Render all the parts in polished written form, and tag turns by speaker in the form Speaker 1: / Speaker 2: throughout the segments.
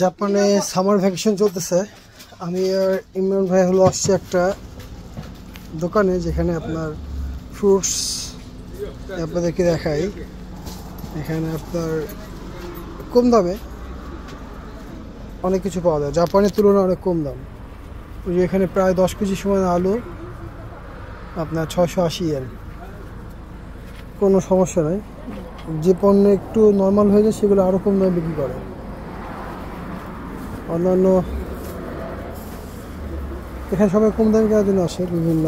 Speaker 1: জাপানে summer vacation চলতেছে। আমি আর ইমরান ভাই হলো আসছি একটা দোকানে যেখানে আপনার ফ্রুটস আপনাদেরকে দেখাই। এখানে আপনার কম দামে অনেক কিছু পাওয়া যায়, জাপানের তুলনায় অনেক কম দাম। ওই যে এখানে প্রায় 10 কেজি সমান আলু আপনার 680 ইয়েন, কোনো সমস্যা নাই। যে পণ্য একটু নর্মাল হয়ে যায় সেগুলো আরও কম দামে বিক্রি করে। অন্যান্য এখানে সবাই কম দামে কেনার জন্য আসে, বিভিন্ন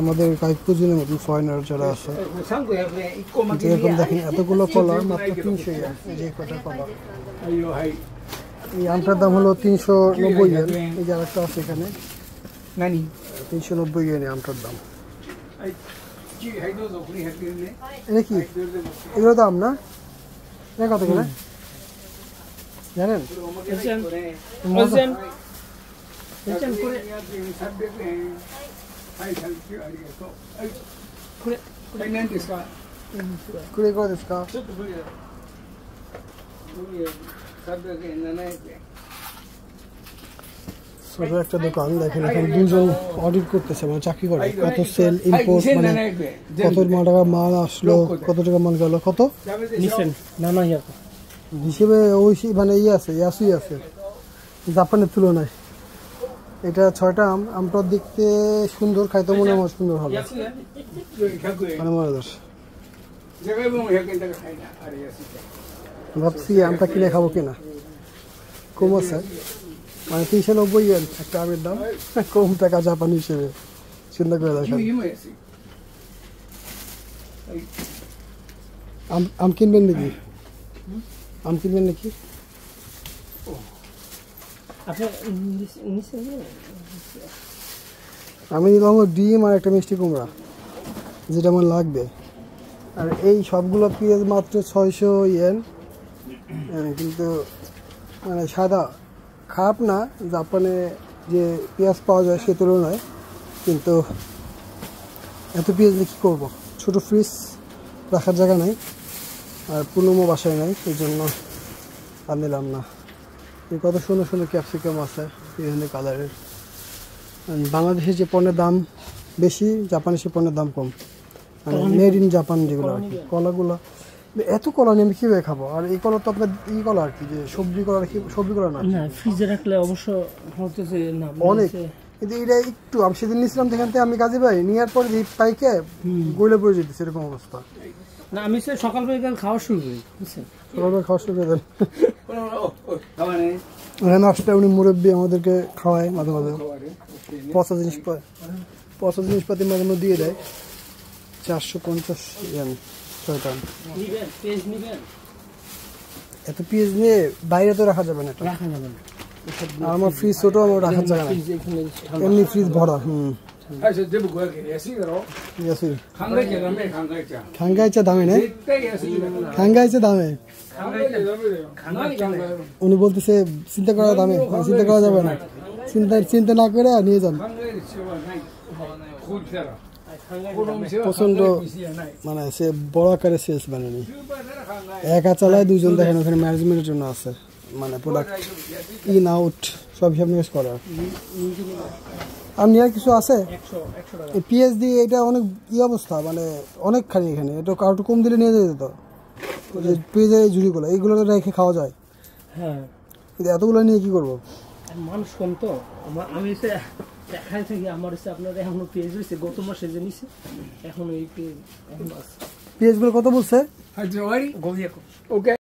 Speaker 1: আমাদের কাইকুজিনের মতন ফরেনার যারা আছে। যেরকম দেখেন এতগুলো কলা মাত্র 300 ইয়েন। যে কটা কলা, এই আমটার দাম হলো 390 ইয়েন। এই যে আরেকটা আছে এখানে 390 ইয়েন আমটার দাম। এটা কি, এগুলো দাম না? এটা কত করে জানেন? ছোট একটা দোকান দেখেন, এখানে দুজন অডিট করতেছে, মানে চাকরি করে। কত সেল ইম্পোর্ট, মানে কত টাকা মাল আসলো, কত টাকা মাল গেল, কত নানা হিসেবে ওই মানে ইয়ে আছে, ইয়াসুই আছে জাপানের তুলনায়। এটা 6টা আম, আমটা দেখতে সুন্দর, খাইতে মনে হয় সুন্দর হবে, মানে মজাদার। ভাবছি আমটা কিনে খাবো কিনা। কম আছে, মানে 390 ইয়েন একটা আমের দাম, কম টাকা জাপানি হিসেবে চিন্তা করে দেখেন। আম কিনবেন নাকি? আম কিনবেন নাকি? আমি নিলাম ডিম আর একটা মিষ্টি কুমড়া, যেটা আমার লাগবে। আর এই সবগুলো পেঁয়াজ মাত্র 600 ইয়েন। কিন্তু মানে সাদা, খারাপ না জাপানে যে পেঁয়াজ পাওয়া যায় সে তুলনায়, কিন্তু এত পেঁয়াজ দিয়ে কী করবো? ছোটো ফ্রিজ রাখার জায়গা নাই, আর পুনমো বাসায় নাই, এই জন্য আর নিলাম না। এই কত সুন্দর সুন্দর ক্যাপসিকাম আছে বিভিন্ন কালারের। বাংলাদেশে যে পণ্যের দাম বেশি, জাপানে সে পণ্যের দাম কম, মানে মেড ইন জাপান যেগুলো আর কি। কলাগুলো, এত কলা নিয়ে আমি কীভাবে খাবো? আর এই কলা তো আপনার ই কলা আর কি, যে সবজি কলা, সবজি কলা না,
Speaker 2: ফ্রিজে রাখলে অবশ্য
Speaker 1: অনেক। কিন্তু এটা একটু, আমি সেদিন নিয়েছিলাম যেখান থেকে আমি গাজী ভাই, নেওয়ার পরে পাইকে গইলে পড়ে যেতেছে, এরকম অবস্থা।
Speaker 2: না আমি সকাল বিকাল খাওয়া শুরু করি, বুঝছেন?
Speaker 1: সকালবেলা খাওয়া শুরু করে দেন। নাস্তা উনি মুরব্বী আমাদেরকে খাওয়ায় মাঝে মাঝে, পচা জিনিসপাতি মাঝে মাঝে দিয়ে দেয়। 450 ইয়েন 6টা। এত পেঁয়াজ নিয়ে বাইরে তো রাখা যাবে না, এটা
Speaker 2: রাখা যাবে না।
Speaker 1: আমার ফ্রিজ ছোট, আমার রাখার জায়গা না, এমনি ফ্রিজ ভরা। খাঙ্গাইচা দামে নেই, খাঙ্গাইচা দামে উনি বলতেছে চিন্তা করা দামে, চিন্তা করা যাবে না, চিন্তা না করে নিয়ে যান। প্রচন্ড মানে সে বড় আকারে সেলস বানানি, একা চালায়, দুজন দেখেন ওখানে ম্যানেজমেন্টের জন্য আছে, মানে প্রোডাক্ট ইন আউট সব হিসাব নিকাশ করার। আর নেওয়ার কিছু আছে এই পেঁয়াজ দিয়ে, এটা অনেক অবস্থা, মানে অনেক খালি এখানে। এটা কারো কম দিলে নিয়ে যেত, পেঁয়াজের এই ঝুড়িগুলো, এইগুলো রেখে খাওয়া যায়।
Speaker 2: হ্যাঁ,
Speaker 1: কিন্তু এতগুলো নিয়ে কি করবো?
Speaker 2: মানুষ কম তো। আমি দেখাই থাকি, আমার আপনার এখনো পেঁয়াজ হয়েছে, গত মাসে যে নিছে, এখন এই পেঁয়াজগুলো কত বলছে?